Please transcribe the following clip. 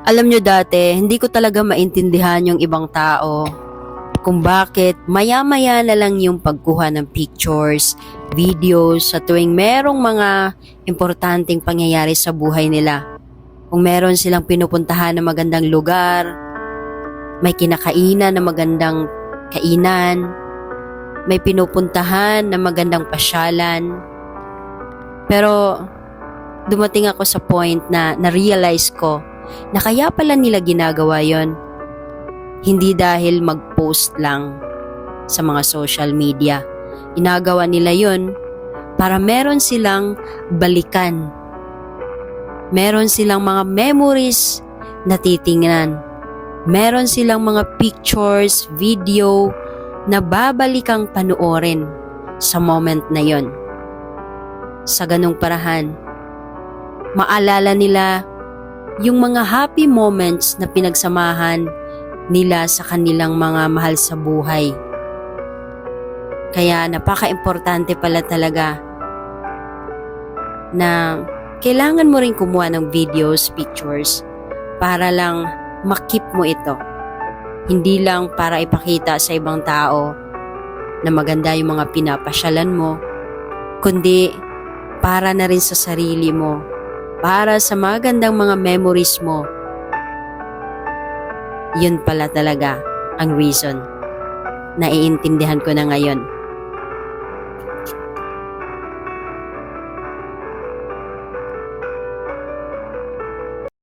Alam nyo dati, hindi ko talaga maintindihan yung ibang tao kung bakit maya-maya na lang yung pagkuha ng pictures, videos sa tuwing merong mga importanteng pangyayari sa buhay nila. Kung meron silang pinupuntahan na magandang lugar, may kinakainan na magandang kainan, may pinupuntahan na magandang pasyalan. Pero dumating ako sa point na na-realize ko na kaya pala nila ginagawa yon. Hindi dahil mag-post lang sa mga social media. Ginagawa nila yon para meron silang balikan. Meron silang mga memories na titingnan. Meron silang mga pictures, video na babalikan panoorin sa moment na yon. Sa ganung parahan, maalala nila yung mga happy moments na pinagsamahan nila sa kanilang mga mahal sa buhay. Kaya napaka-importante pala talaga na kailangan mo rin kumuha ng videos, pictures para lang makip mo ito. Hindi lang para ipakita sa ibang tao na maganda yung mga pinapasyalan mo, kundi para na rin sa sarili mo, para sa magandang mga memories mo. Yun pala talaga ang reason. Naiintindihan ko na ngayon.